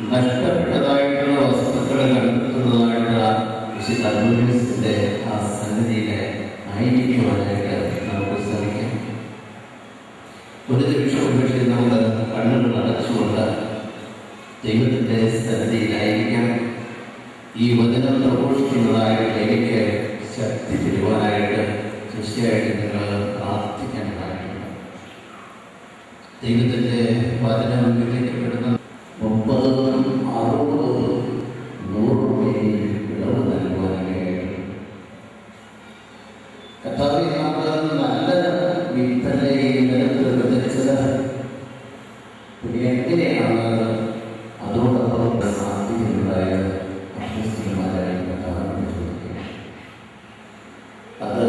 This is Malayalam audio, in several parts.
നഷ്ടപ്പെട്ടതായിട്ടുള്ള വസ്തുക്കളെ കണ്ടെത്തുന്നതായിട്ടുള്ള വിശുദ്ധ അന്തോണീസിന്റെ ആ സന്നിധിയിലെ ആയിരിക്കുവാനായിട്ട് നമുക്ക് ശ്രമിക്കാം. ഒരു നിമിഷം പക്ഷേ നമ്മൾ കണ്ണുകൾ അടച്ചുകൊണ്ട് ദൈവത്തിൻ്റെ സന്നിധിയിലായിരിക്കാം. ഈ വചനം പ്രഘോഷിക്കുന്നതായിട്ട് എനിക്ക് ശക്തി തരുവാനായിട്ട് തീർച്ചയായിട്ടും നിങ്ങൾ പ്രാർത്ഥിക്കേണ്ടതായിട്ടുണ്ട്. ദൈവത്തിൻ്റെ വചനം വിവരിക്കപ്പെടുന്ന 30, 60, 100 വിളവ് നൽകുവാനായിട്ട് കർത്താവേ, നമുക്ക് നല്ല വിത്തനെ നിലത്ത് വിതച്ചത് പിന്നെ എങ്ങനെയാണ് അതോടൊപ്പം സാധ്യതയുണ്ടായത്? അസ്വസ്ഥമാരായ കർത്താവിനെ ചോദിക്കുക. അത്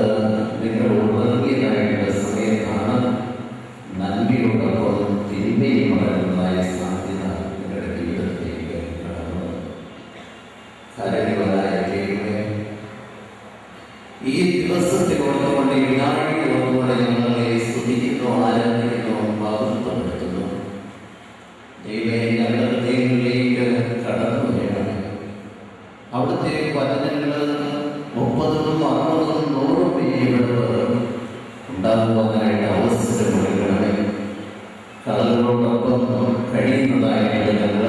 നിങ്ങൾ ഉണർന്നിയതായിട്ടുള്ള സമയത്താണ് നന്മയോടൊപ്പം തിന്മയും വളരുന്നതായ സാധ്യത നിങ്ങളുടെ ജീവിതത്തിലേക്ക് കടന്നത്. കരണിവനായ ദൈവമേ, ഈ ദിവസത്തിൽ ഓർത്തുകൊണ്ട് ഈ നാഴിക ഓർത്തുകൊണ്ട് ഞങ്ങളെ സ്തുതിക്കുന്നു, ആരാധിക്കുന്നു, മഹത്വപ്പെടുത്തുന്നു. ദൈവമേ, ഞങ്ങളുടെ ഹൃദയങ്ങളിലേക്ക് കടന്നു വേണം. അവിടുത്തെ വചനങ്ങൾ 30, 60, 100 ഉണ്ടാകുവാനായിട്ട് അവസരം കൊടുക്കണമേ. കടലുകളോടൊപ്പം കഴിയുന്നതായിട്ട് ഞങ്ങൾ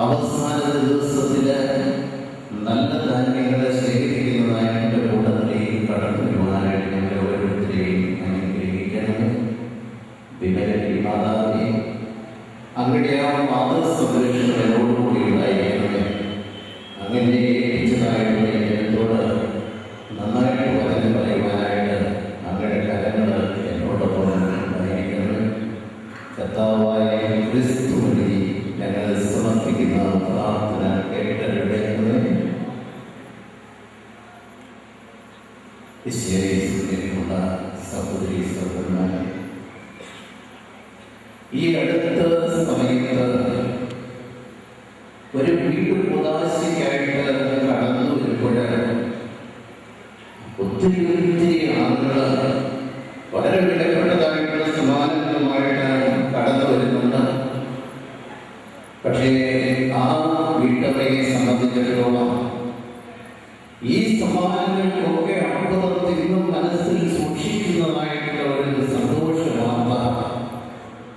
അവസാന ദിവസത്തില് നല്ല ധാന്യങ്ങളെ ശേഖരിക്കുന്നതായിട്ട് കൂട്ടത്തിലേക്ക് കടന്നു വരുവാനായിട്ട് ഞങ്ങൾ ഓരോരുത്തരെയും അനുഗ്രഹിക്കണമേ. വിവരത്തിൽ മാതാവേ, അങ്ങയുടെ ആ മാതൃസംരക്ഷണത്തോടുകൂടി ഉണ്ടായിരിക്കണമേ. അങ്ങനെ ഏൽപ്പിച്ചതായിട്ടുള്ള എന്നോട് നന്നായിട്ട് വചനം പറയുവാനായിട്ട് അങ്ങയുടെ കരങ്ങൾ എന്നോടൊപ്പം ഉണ്ടായിരിക്കണമേ. കർത്താവായ ക്രിസ്തു വഴി ഞങ്ങൾ സമർപ്പിക്കുന്ന പ്രാർത്ഥന കേട്ടറിയണമേ. ഈശ്വരീയമുള്ള സഹോദരി സഹോദരന്മാരെ, ഈ അടുത്ത സമയത്ത് ഒരു വീട് കൂതാശയ്ക്കായിട്ട് കടന്നു വരുമ്പോഴാണ് ഒത്തിരി ആളുകൾ വളരെ വിലപ്പെട്ടതായിട്ടുള്ള സമ്മാനങ്ങളുമായിട്ട് കടന്നു വരുന്നുണ്ട്. പക്ഷേ ആ വീട്ടമ്മയെ സംബന്ധിച്ചിടത്തോളം ഈ സമ്മാനങ്ങൾക്കൊക്കെ അപ്പുറത്തിന്നും മനസ്സിൽ സൂക്ഷിക്കുന്നതായിട്ടുള്ള ഒരു സന്തോഷ വാർത്ത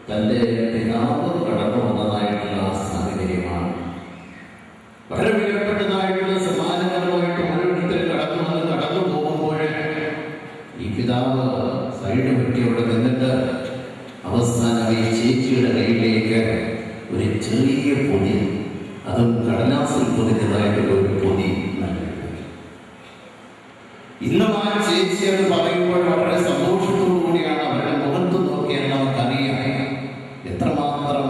തൻ്റെ പിതാവ് കടന്നു വന്നതായിട്ടുള്ള സാഹചര്യമാണ്. വളരെ വിലപ്പെട്ടതായിട്ടുള്ള സമ്മാനങ്ങളുമായിട്ട് ഓരോരുത്തർ കടന്നു പോകുമ്പോൾ ഈ പിതാവ് സൈഡ് വെട്ടിയോടെ നിന്നിട്ട് അവസാനം ഈ ചേച്ചിയുടെ കയ്യിലേക്ക് ഒരു ചെറിയ പൊതി, അതും കടലാസിൽ പൊതിഞ്ഞതായിട്ടുള്ള ഒരു പൊതി നൽകി. ഇന്നും ആ ചേച്ചി അത് പറയുമ്പോൾ വളരെ സന്തോഷത്തോടു കൂടിയാണ് അവരുടെ മുഖത്ത് നോക്കിയാൽ നമുക്കറിയാം എത്രമാത്രം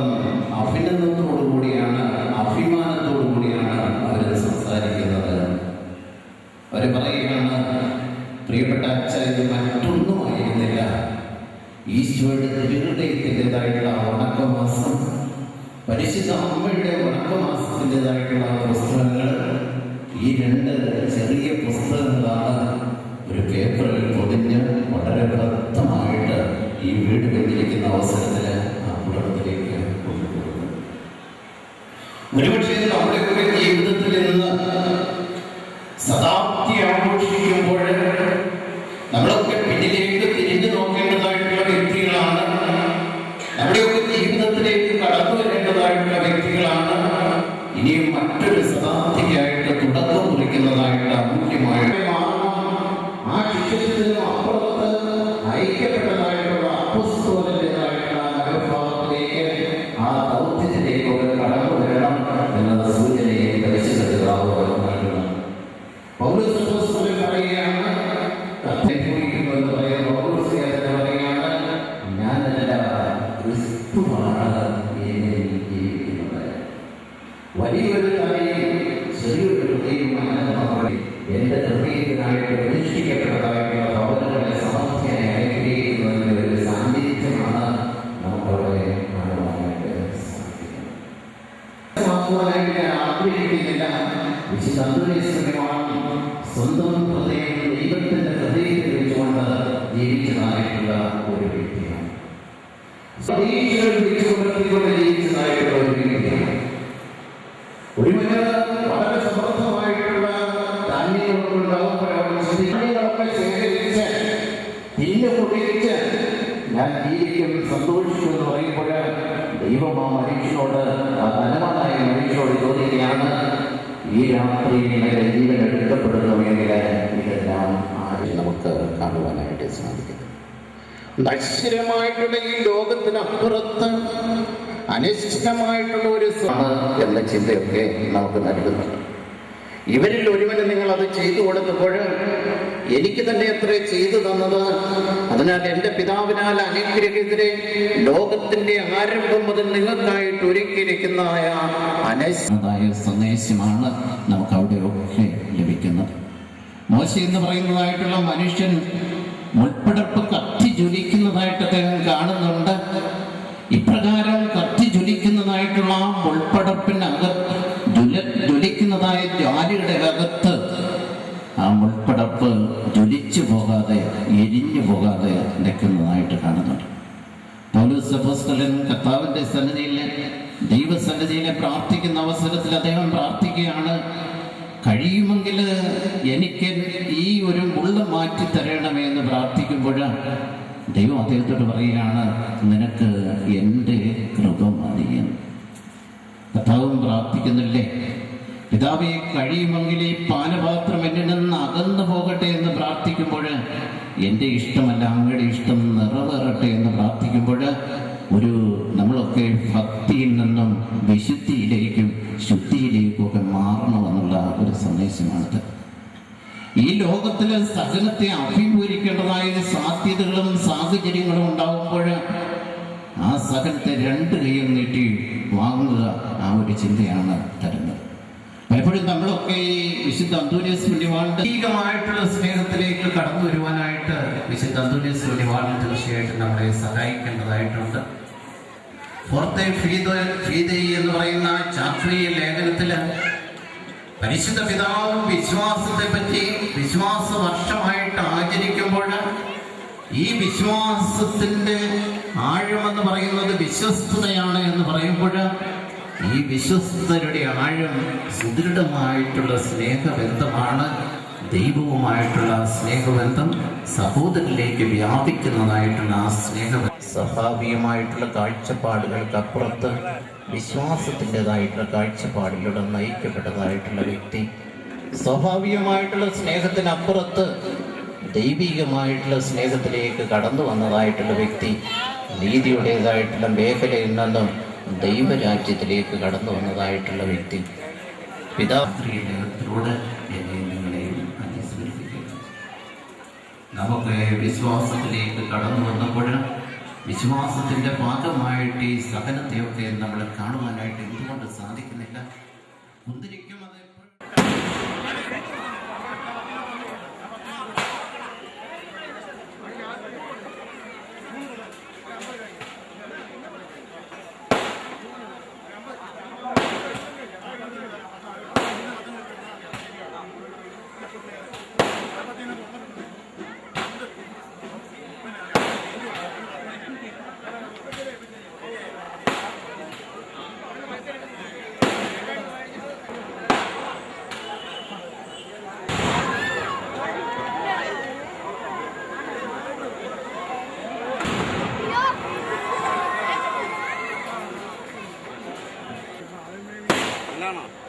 അഭിനന്ദനത്തോടു കൂടിയാണ്, അഭിമാനത്തോടു കൂടിയാണ് അവരത് സംസാരിക്കുന്നത്. അവർ പറയുകയാണ്, പ്രിയപ്പെട്ട അച്ഛ, ഇത് മറ്റൊന്നുമായിരുന്നില്ല, ഈശോയുടെ തിരുഹൃദയത്തിൻ്റെതായിട്ടുള്ള വണക്കമാസം, പരിശുദ്ധ അമ്മയുടെ വണക്കമാസത്തിൻ്റെതായിട്ടുള്ള പുസ്തകങ്ങൾ, ഈ 2 ചെറിയ പുസ്തകങ്ങളാണ് ഒരു പേപ്പറിൽ പൊതിഞ്ഞ് വളരെ വ്യക്തമായിട്ട് ഈ വീട് വെച്ചിരിക്കുന്ന അവസരത്തിൽ ആ കുടുംബത്തിലേക്ക് കൊണ്ടുപോകുന്നു. ഒരുപക്ഷെ നമ്മുടെയൊക്കെ ജീവിതത്തിൽ നിന്ന് ശതാബ്ദി ആഘോഷിക്കുമ്പോൾ നമ്മളൊക്കെ പിന്നിലേക്ക് തിരിഞ്ഞു നോക്കേണ്ടതായിട്ടുള്ള വ്യക്തികളാണ്. നമ്മുടെയൊക്കെ ജീവിതത്തിലേക്ക് കടന്നു വരേണ്ടതായിട്ടുള്ള വ്യക്തികളാണ്. ഇനിയും മറ്റൊരു ശതാബ്ദിക്കായിട്ട് തുടക്കം കുറിക്കുന്നതായിട്ട് അമൂല്യമായ ആ ശിഷ്യത്തിനും അപ്പുറത്ത് ഐക്യപ്പെട്ടതായിട്ടുള്ള അപ്പോസ്തലന്റേതായിട്ടുള്ള നഗരഭാഗത്തിലേക്ക്, ആ ദൗത്യത്തിലേക്കൊക്കെ കടന്നു വരണം എന്നത് സൂചനയെ പരിശുദ്ധ പിതാവ് നൽകുന്നു. പൗലോസ് അപ്പോസ്തലൻ പറയുകയാണ്, എന്ന് പറയുന്ന പൗലോസ് പറയുകയാണ്, ഞാനല്ല ക്രിസ്തുവാണ് എന്നെ ജീവിക്കുന്നത്. വലിയൊരു കാര്യം ചെറിയൊരു ഹൃദയവുമായി എന്റെ ഹൃദയത്തിനായിട്ട് പ്രതിഷ്ഠിക്കപ്പെട്ടതായിട്ടുള്ള ഭവനങ്ങളെ സമർത്ഥിയായി അനുഗ്രഹിക്കുന്നതിന്റെ ഒരു സാന്നിധ്യമാണ് നമുക്കവിടെ കാണുവാനായിട്ട് സാധിക്കുന്നത്. ഞാൻ ആഗ്രഹിക്കുന്നില്ല, വിശുദ്ധ അന്തോണീസ്‌മാണ് സ്വന്തം ഹൃദയം ദൈവത്തിന്റെ ഹൃദയത്തിൽ വെച്ചുകൊണ്ട് ജീവിച്ചതായിട്ടുള്ള ഒരു വ്യക്തിയാണ്. ജീവിച്ചതായിട്ടുള്ള ഒരു വ്യക്തിയാണ്. ദൈവം ആ മനുഷ്യനോട്, ആ ധനവാനായ മനുഷ്യനോട് ചോദിക്കുകയാണ്, ഈ രാത്രി നിങ്ങളുടെ ജീവൻ എടുക്കപ്പെടുന്നുവെങ്കിൽ ഇതെല്ലാം നമുക്ക് കാണുവാനായിട്ട് സാധിക്കും. നശ്വരമായിട്ടുള്ള ഈ ലോകത്തിനപ്പുറത്ത് അനിശ്ചിതമായിട്ടുള്ള ഒരു എന്ന ചിന്തയൊക്കെ നമുക്ക് നൽകുന്നുണ്ട്. ഇവരിൽ ഒരുവന് നിങ്ങൾ അത് ചെയ്തു കൊടുത്തപ്പോൾ എനിക്ക് തന്നെ എത്ര ചെയ്തു തന്നത്, അതിനാൽ എൻ്റെ പിതാവിനാൽ അനുഗ്രഹിതരെ ലോകത്തിന്റെ ആരംഭം മുതൽ നിങ്ങൾക്കായിട്ട് ഒരുക്കിയിരിക്കുന്നതായ അനശ്വരമായ സന്ദേശമാണ് നമുക്ക് അവിടെയൊക്കെ ലഭിക്കുന്നത്. മോശ എന്ന് പറയുന്നതായിട്ടുള്ള മനുഷ്യൻ മുൾപ്പടർപ്പ് കത്തി ജ്വലിക്കുന്നതായിട്ട് അദ്ദേഹം കാണുന്നുണ്ട്. ഇപ്രകാരം കത്തി ജ്വലിക്കുന്നതായിട്ടുള്ള ആ മുൾപ്പടർപ്പിനകത്ത് ജ്വലിക്കുന്നതായ ജ്വാലയുടെ അകത്ത് ആ മുൾപ്പടർപ്പ് ജ്വലിച്ചു പോകാതെ, എരിഞ്ഞു പോകാതെ നിൽക്കുന്നതായിട്ട് കാണുന്നുണ്ട്. പൗലോസ് അപ്പോസ്തലൻ കർത്താവിന്റെ സന്നിധിയിലെ ദൈവസന്നിധിയിലെ പ്രാർത്ഥിക്കുന്ന അവസരത്തിൽ അദ്ദേഹം പ്രാർത്ഥിക്കുകയാണ്, കഴിയുമെങ്കിൽ എനിക്ക് ഈ ഒരു മുള്ള മാറ്റി തരണമേ എന്ന് പ്രാർത്ഥിക്കുമ്പോൾ ദൈവം അദ്ദേഹത്തോട് പറയുകയാണ്, നിനക്ക് എൻ്റെ കൃപ മതിയെന്ന്. കർത്താവും പ്രാർത്ഥിക്കുന്നില്ലേ, പിതാവേ കഴിയുമെങ്കിൽ ഈ പാനപാത്രം എന്നിൽ നിന്ന് അകന്നു പോകട്ടെ എന്ന് പ്രാർത്ഥിക്കുമ്പോൾ, എൻ്റെ ഇഷ്ടമല്ല അങ്ങയുടെ ഇഷ്ടം നിറവേറട്ടെ എന്ന് പ്രാർത്ഥിക്കുമ്പോൾ നമ്മളൊക്കെ ഭക്തിയിൽ നിന്നും വിശുദ്ധിയിലേക്കും ശുദ്ധിയിലേക്കും ഒക്കെ മാറണമെന്നുള്ള ഒരു സന്ദേശമാണിത്. ഈ ലോകത്തിലെ സഹനത്തെ അഭിമുഖീകരിക്കേണ്ടതായ സാധ്യതകളും സാഹചര്യങ്ങളും ഉണ്ടാകുമ്പോൾ ആ സഹനത്തെ രണ്ട് കൈയും നീട്ടി വാങ്ങുക, ആ ഒരു ചിന്തയാണ് തരുന്നത്. പലപ്പോഴും നമ്മളൊക്കെ ഈ വിശുദ്ധ അന്തോനിയോസ് പുണ്യവാളുടെ സ്നേഹത്തിലേക്ക് കടന്നു വരുവാനായിട്ട് വിശുദ്ധ അന്തോനിയോസ് പുണ്യവാളൻ തീർച്ചയായിട്ടും നമ്മളെ സഹായിക്കേണ്ടതായിട്ടുണ്ട്. ഫോർത്തെ ഫീദയി എന്ന് പറയുന്ന ചാക്രീയ ലേഖനത്തില് പരിശുദ്ധ പിതാവും വിശ്വാസത്തെ പറ്റി വിശ്വാസ വർഷമായിട്ട് ആചരിക്കുമ്പോൾ ഈ വിശ്വാസത്തിന്റെ ആഴമെന്ന് പറയുന്നത് വിശ്വസ്തതയാണ് എന്ന് പറയുമ്പോൾ ഈ വിശ്വസ്തരുടെ ആഴം സുദൃഢമായിട്ടുള്ള സ്നേഹബന്ധമാണ്. ദൈവവുമായിട്ടുള്ള സ്നേഹബന്ധം സഹോദരനിലേക്ക് വ്യാപിക്കുന്നതായിട്ടുള്ള ആ സ്നേഹബന്ധം സ്വാഭാവികമായിട്ടുള്ള കാഴ്ചപ്പാടുകൾക്കപ്പുറത്ത് വിശ്വാസത്തിൻ്റെതായിട്ടുള്ള കാഴ്ചപ്പാടിലൂടെ നയിക്കപ്പെട്ടതായിട്ടുള്ള വ്യക്തി, സ്വാഭാവികമായിട്ടുള്ള സ്നേഹത്തിനപ്പുറത്ത് ദൈവികമായിട്ടുള്ള സ്നേഹത്തിലേക്ക് കടന്നു വന്നതായിട്ടുള്ള വ്യക്തി, നീതിയുടേതായിട്ടുള്ള മേഖലയിൽ നിന്നും ദൈവരാജ്യത്തിലേക്ക് കടന്നു വന്നതായിട്ടുള്ള വ്യക്തി, പിതാവിനോട് നിങ്ങളെയും അനുസ്മരിപ്പിക്കുന്നു. നമുക്ക് വിശ്വാസത്തിലേക്ക് കടന്നു വന്നപ്പോൾ വിശ്വാസത്തിന്റെ ഭാഗമായിട്ട് ഈ സഹനത്തെയൊക്കെ നമ്മൾ കാണുവാനായിട്ട് എന്തുകൊണ്ട് സാധിക്കുന്നില്ല? കുന്തിരിക്കും അത് Lama.